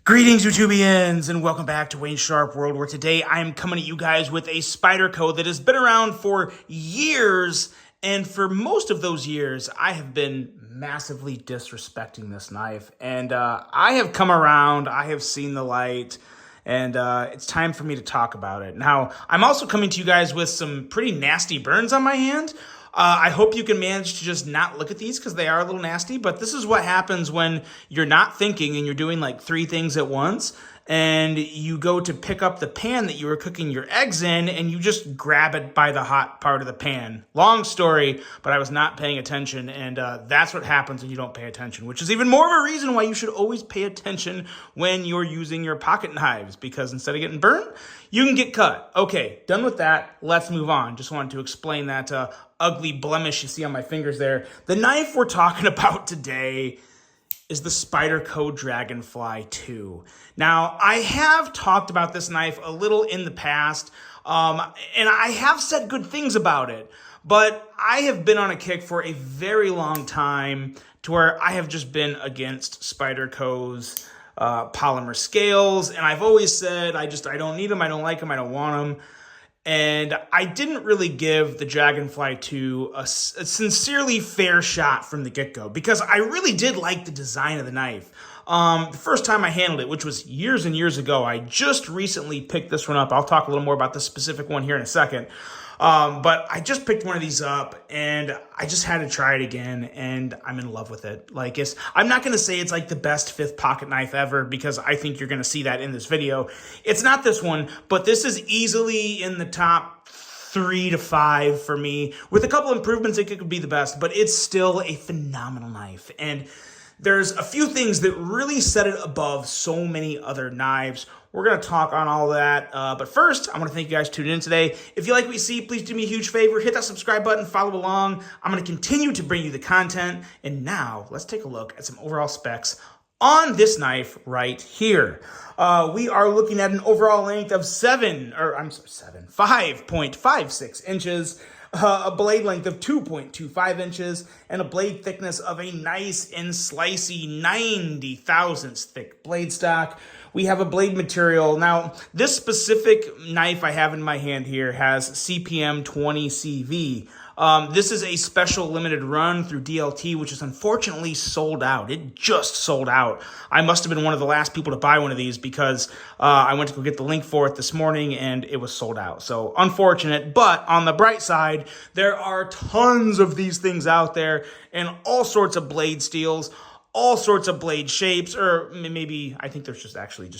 Greetings, YouTubians, and welcome back to Wayne Sharp World, where today I am coming at you guys with a Spyderco that has been around for years, and for most of those years, I have been massively disrespecting this knife, and I have come around, I have seen the light, and it's time for me to talk about it. Now, I'm also coming to you guys with some pretty nasty burns on my hand. I hope you can manage to just not look at these because they are a little nasty, but this is what happens when you're not thinking and you're doing like 3 things at once, and you go to pick up the pan that you were cooking your eggs in and you just grab it by the hot part of the pan. Long story, but I was not paying attention, and that's what happens when you don't pay attention, which is even more of a reason why you should always pay attention when you're using your pocket knives, because instead of getting burnt, you can get cut. Okay, done with that. Let's move on. Just wanted to explain that ugly blemish you see on my fingers there. The knife we're talking about today is the Spyderco Dragonfly 2. Now, I have talked about this knife a little in the past, and I have said good things about it, but I have been on a kick for a very long time to where I have just been against Spyderco's polymer scales, and I've always said I don't need them, I don't like them, I don't want them. And I didn't really give the Dragonfly 2 a sincerely fair shot from the get-go, because I really did like the design of the knife. The first time I handled it, which was years and years ago, I just recently picked this one up. I'll talk a little more about the specific one here in a second. But I just picked one of these up and I just had to try it again, and I'm in love with it. Like, I'm not going to say it's like the best 5th pocket knife ever, because I think you're going to see that in this video. It's not this one, but this is easily in the top 3 to 5 for me. With a couple improvements, it could be the best, but it's still a phenomenal knife. And there's a few things that really set it above so many other knives. We're going to talk on all that. But first, I want to thank you guys for tuning in today. If you like what you see, please do me a huge favor. Hit that subscribe button, follow along. I'm going to continue to bring you the content. And now, let's take a look at some overall specs on this knife right here. We are looking at an overall length of 5.56 inches. A blade length of 2.25 inches, and a blade thickness of a nice and slicey 90 thousandths thick blade stock. We have a blade material. Now, this specific knife I have in my hand here has CPM 20CV. This is a special limited run through DLT, which is unfortunately sold out. It just sold out. I must have been one of the last people to buy one of these, because I went to go get the link for it this morning and it was sold out. So unfortunate, but on the bright side, there are tons of these things out there, and all sorts of blade steels, all sorts of blade shapes, or maybe I think there's just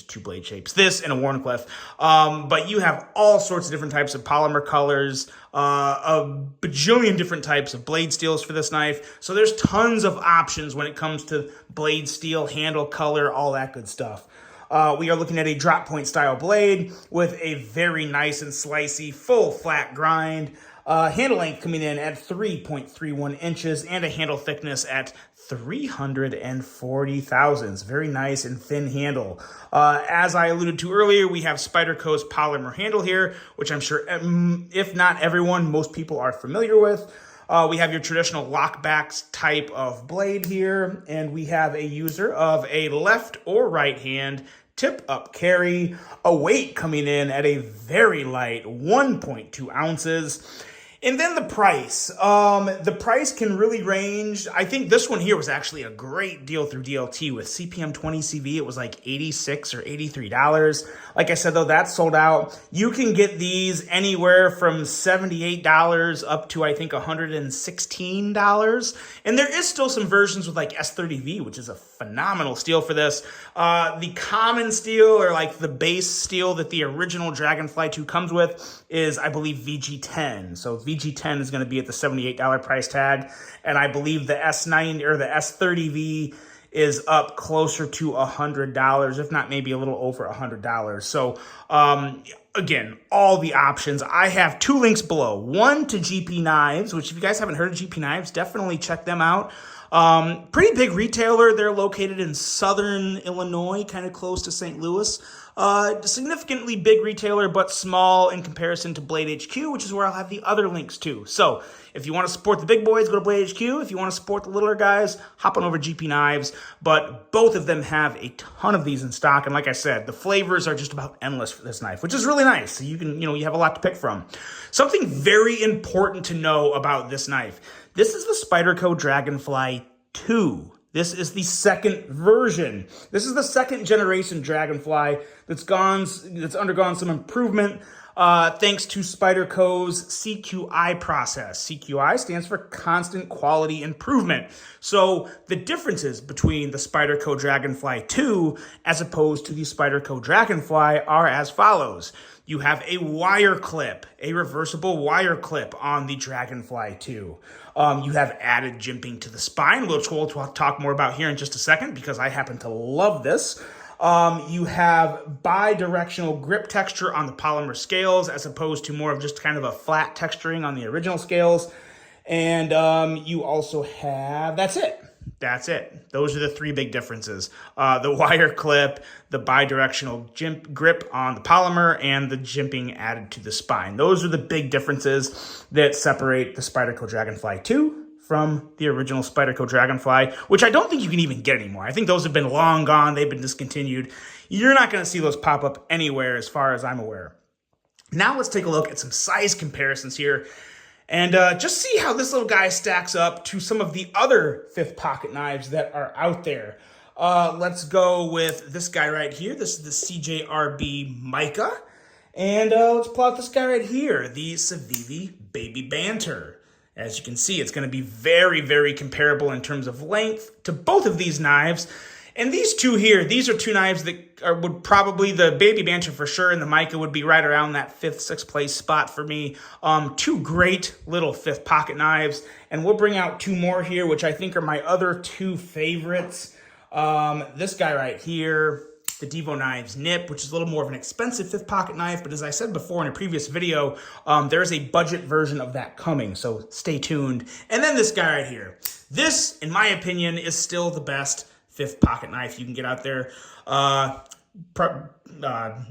2 blade shapes, this and a Warncliffe. But you have all sorts of different types of polymer colors, a bajillion different types of blade steels for this knife. So there's tons of options when it comes to blade steel, handle color, all that good stuff. We are looking at a drop point style blade with a very nice and slicey full flat grind. Handle length coming in at 3.31 inches and a handle thickness at 340 thousandths. Very nice and thin handle. As I alluded to earlier, we have Spyderco's polymer handle here, which I'm sure, if not everyone, most people are familiar with. We have your traditional lockback type of blade here, and we have a user of a left or right hand tip up carry, a weight coming in at a very light 1.2 ounces. And then the price. The price can really range. I think this one here was actually a great deal through DLT with CPM 20 CV. It was like $86 or $83. Like I said, though, that's sold out. You can get these anywhere from $78 up to, I think, $116. And there is still some versions with like S30V, which is a phenomenal steel for this. The common steel, or like the base steel that the original Dragonfly 2 comes with, is, I believe, VG10. So VG10 is going to be at the $78 price tag, and I believe the S90 or the S30V is up closer to $100, if not maybe a little over $100. So again, all the options. I have 2 links below. One to GP Knives, which if you guys haven't heard of GP Knives, definitely check them out. Pretty big retailer. They're located in southern Illinois, kind of close to St. Louis. Significantly big retailer, but small in comparison to Blade HQ, which is where I'll have the other links too. So if you want to support the big boys, go to Blade HQ. If you want to support the littler guys, hop on over to GP Knives. But both of them have a ton of these in stock. And like I said, the flavors are just about endless for this knife, which is really nice. So you can, you have a lot to pick from. Something very important to know about this knife. This is the Spyderco Dragonfly 2. This is the second version. This is the second generation Dragonfly that's undergone some improvement thanks to Spyderco's CQI process. CQI stands for Constant Quality Improvement. So the differences between the Spyderco Dragonfly 2 as opposed to the Spyderco Dragonfly are as follows. You have a wire clip, a reversible wire clip on the Dragonfly 2. You have added jimping to the spine, which we'll talk more about here in just a second because I happen to love this. You have bi-directional grip texture on the polymer scales as opposed to more of just kind of a flat texturing on the original scales. And you also have, that's it. That's it. Those are the three big differences. The wire clip, the bi-directional grip on the polymer, and the jimping added to the spine. Those are the big differences that separate the Spyderco Dragonfly 2 from the original Spyderco Dragonfly, which I don't think you can even get anymore. I think those have been long gone. They've been discontinued. You're not going to see those pop up anywhere as far as I'm aware. Now let's take a look at some size comparisons here. And just see how this little guy stacks up to some of the other fifth pocket knives that are out there. Let's go with this guy right here. This is the CJRB Mica. And let's pull out this guy right here, the Civivi Baby Banter. As you can see, it's going to be very, very comparable in terms of length to both of these knives. And these two here, these are two knives that would probably, the Baby Banter for sure, and the Mica would be right around that 5th, 6th place spot for me. Two great little fifth pocket knives. And we'll bring out two more here, which I think are my other two favorites. This guy right here, the Devo Knives Nip, which is a little more of an expensive fifth pocket knife. But as I said before in a previous video, there's a budget version of that coming. So stay tuned. And then this guy right here. This, in my opinion, is still the best fifth pocket knife you can get out there.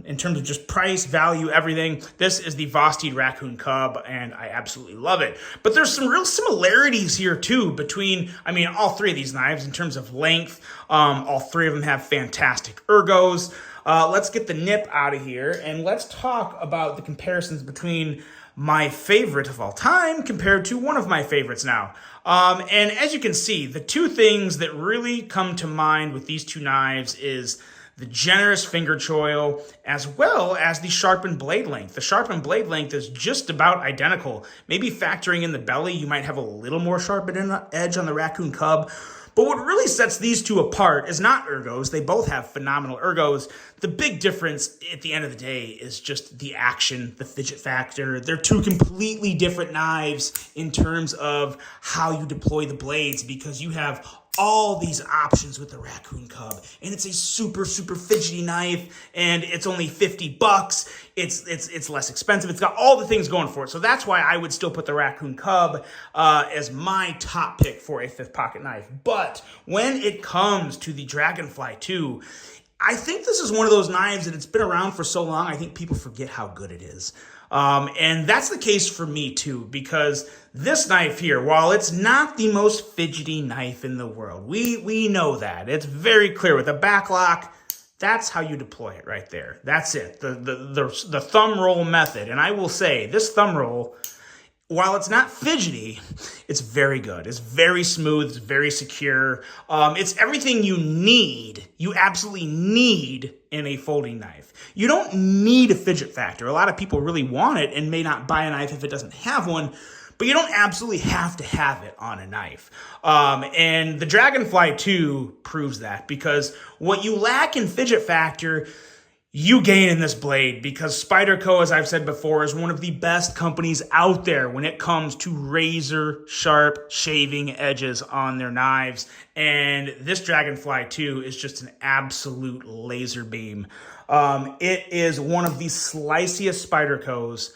In terms of just price, value, everything, this is the Vosteed Raccoon Cub, and I absolutely love it. But there's some real similarities here, too, between, all three of these knives in terms of length. All three of them have fantastic ergos. Let's get the Nip out of here, and let's talk about the comparisons between my favorite of all time compared to one of my favorites now. And as you can see, the two things that really come to mind with these two knives is the generous finger choil as well as the sharpened blade length. The sharpened blade length is just about identical. Maybe factoring in the belly, you might have a little more sharpened edge on the Raccoon Cub. But what really sets these two apart is not ergos. They both have phenomenal ergos. The big difference at the end of the day is just the action, the fidget factor. They're two completely different knives in terms of how you deploy the blades because you have all these options with the Raccoon Cub, and it's a super, super fidgety knife, and it's only $50. It's less expensive. It's got all the things going for it. So that's why I would still put the Raccoon Cub as my top pick for a fifth pocket knife. But when it comes to the Dragonfly 2, I think this is one of those knives that it's been around for so long, I think people forget how good it is. And that's the case for me too, because this knife here, while it's not the most fidgety knife in the world, we know that. It's very clear with a backlock. That's how you deploy it right there. That's it. The thumb roll method. And I will say this thumb roll, while it's not fidgety, it's very good. It's very smooth. It's very secure. It's everything you need. You absolutely need in a folding knife. You don't need a fidget factor. A lot of people really want it and may not buy a knife if it doesn't have one, but you don't absolutely have to have it on a knife. And the Dragonfly 2 proves that because what you lack in fidget factor, you gain in this blade because Spyderco, as I've said before, is one of the best companies out there when it comes to razor sharp shaving edges on their knives. And this Dragonfly 2 is just an absolute laser beam. It is one of the sliciest Spydercos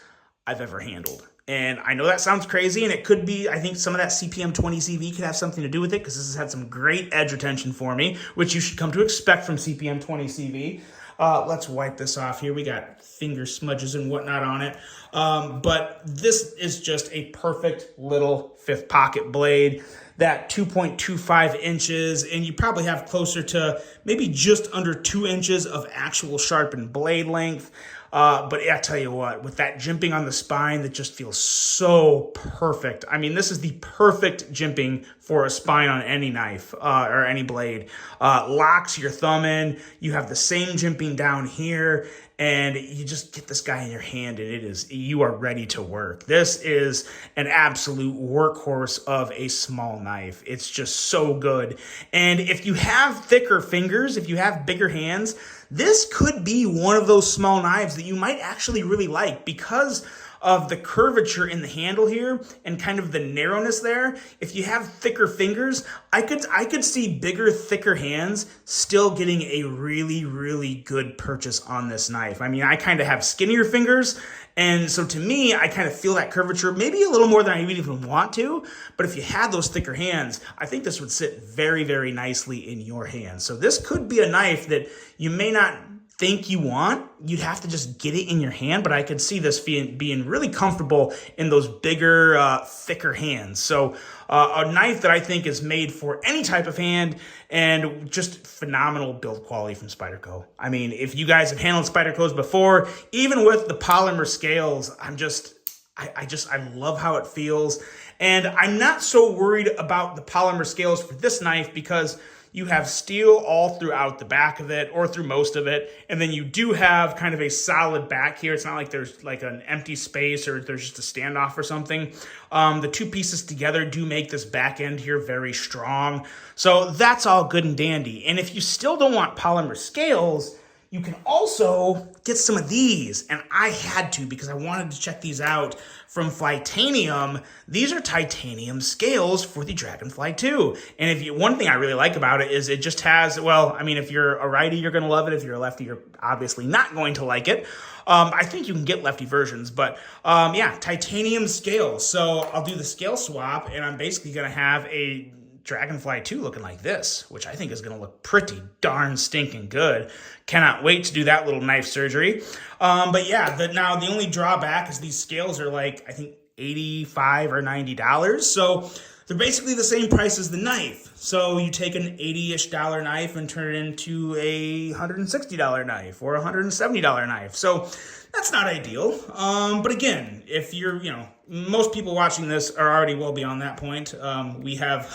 I've ever handled. And I know that sounds crazy, and it could be, I think some of that CPM 20 CV could have something to do with it, because this has had some great edge retention for me, which you should come to expect from CPM 20 CV. Let's wipe this off here. We got finger smudges and whatnot on it. But this is just a perfect little fifth pocket blade. That 2.25 inches, and you probably have closer to maybe just under 2 inches of actual sharpened blade length. But I tell you what, with that jimping on the spine, that just feels so perfect. I mean, this is the perfect jimping for a spine on any knife or any blade. Locks your thumb in. You have the same jimping down here, and you just get this guy in your hand, and you are ready to work. This is an absolute workhorse of a small knife. It's just so good. And if you have thicker fingers, if you have bigger hands, this could be one of those small knives that you might actually really like, because of the curvature in the handle here and kind of the narrowness there. If you have thicker fingers, I could see bigger, thicker hands still getting a really, really good purchase on this knife. I mean, I kind of have skinnier fingers, and so to me, I kind of feel that curvature maybe a little more than I even want to. But if you had those thicker hands, I think this would sit very, very nicely in your hands. So this could be a knife that you may not think you want. You'd have to just get it in your hand, but I could see this being really comfortable in those bigger, thicker hands. So a knife that I think is made for any type of hand, and just phenomenal build quality from Spyderco. I mean, if you guys have handled Spydercos before, even with the polymer scales, I love how it feels. And I'm not so worried about the polymer scales for this knife, because you have steel all throughout the back of it, or through most of it, and then you do have kind of a solid back here. It's not like there's like an empty space or there's just a standoff or something. The two pieces together do make this back end here very strong. So that's all good and dandy. And if you still don't want polymer scales, you can also get some of these, and I had to because I wanted to check these out from Flytanium. These are titanium scales for the Dragonfly 2. And one thing I really like about it is it just has, well, I mean, if you're a righty, you're going to love it. If you're a lefty, you're obviously not going to like it. I think you can get lefty versions, but yeah, titanium scales. So I'll do the scale swap, and I'm basically going to have a Dragonfly 2 looking like this, which I think is going to look pretty darn stinking good. Cannot wait to do that little knife surgery. But yeah, now the only drawback is these scales are like, I think $85 or $90. So they're basically the same price as the knife. So you take an $80-ish knife and turn it into a $160 knife or a $170 knife. So that's not ideal. But again, if you're, most people watching this are already well beyond that point. We have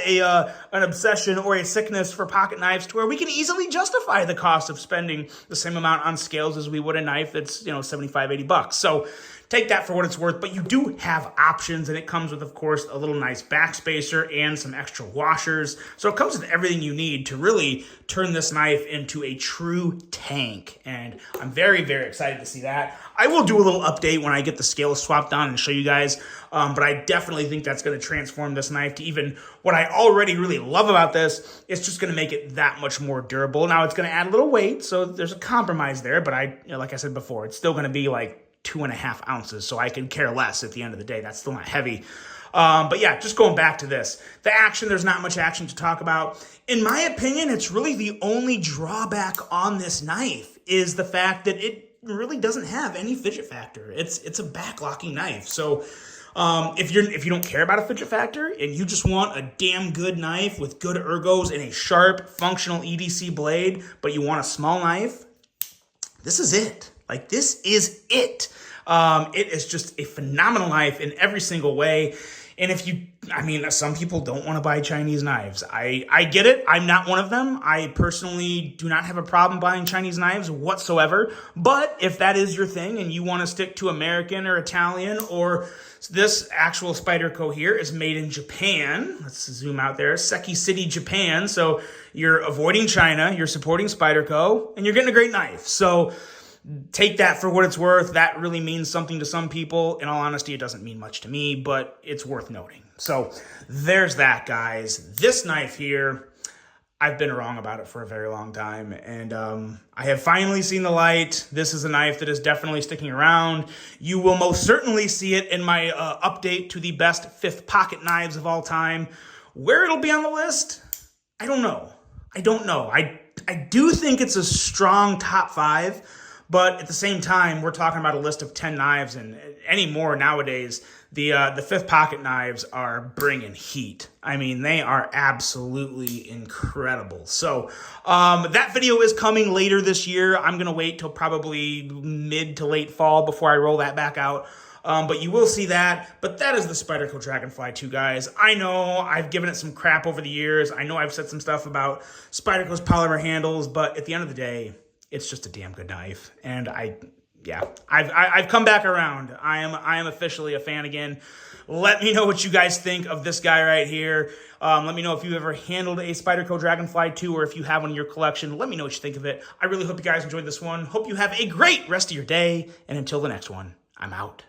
an obsession or a sickness for pocket knives to where we can easily justify the cost of spending the same amount on scales as we would a knife that's, $75, $80. So take that for what it's worth, but you do have options, and it comes with, of course, a little nice backspacer and some extra washers. So it comes with everything you need to really turn this knife into a true tank, and I'm very, very excited to see that. I will do a little update when I get the scales swapped on and show you guys, but I definitely think that's going to transform this knife to even what I already really love about this. It's just going to make it that much more durable. Now, it's going to add a little weight, so there's a compromise there, but like I said before, it's still going to be like 2.5 ounces, so I can care less at the end of the day. That's still not heavy. But yeah, just going back to this. The action, there's not much action to talk about. In my opinion, it's really the only drawback on this knife is the fact that it really doesn't have any fidget factor. It's a backlocking knife. So if you don't care about a fidget factor and you just want a damn good knife with good ergos and a sharp, functional EDC blade, but you want a small knife, this is it. Like, this is it. It is just a phenomenal knife in every single way. And some people don't want to buy Chinese knives. I get it. I'm not one of them. I personally do not have a problem buying Chinese knives whatsoever. But if that is your thing and you want to stick to American or Italian, or this actual Spyderco here is made in Japan. Let's zoom out there. Seki City, Japan. So you're avoiding China, you're supporting Spyderco, and you're getting a great knife. So take that for what it's worth. That really means something to some people. In all honesty, it doesn't mean much to me, but it's worth noting. So there's that, guys. This knife here, I've been wrong about it for a very long time, and I have finally seen the light. This is a knife that is definitely sticking around. You will most certainly see it in my update to the best 5th pocket knives of all time. Where it'll be on the list, I don't know. I do think it's a strong top 5, but at the same time, we're talking about a list of 10 knives, and any more nowadays, the 5th pocket knives are bringing heat. I mean, they are absolutely incredible. So that video is coming later this year. I'm going to wait till probably mid to late fall before I roll that back out. But you will see that. But that is the Spyderco Dragonfly 2, guys. I know I've given it some crap over the years. I know I've said some stuff about Spyderco's polymer handles, but at the end of the day, it's just a damn good knife. And I've come back around. I am officially a fan again. Let me know what you guys think of this guy right here. Let me know if you've ever handled a Spyderco Dragonfly 2 or if you have one in your collection. Let me know what you think of it. I really hope you guys enjoyed this one. Hope you have a great rest of your day. And until the next one, I'm out.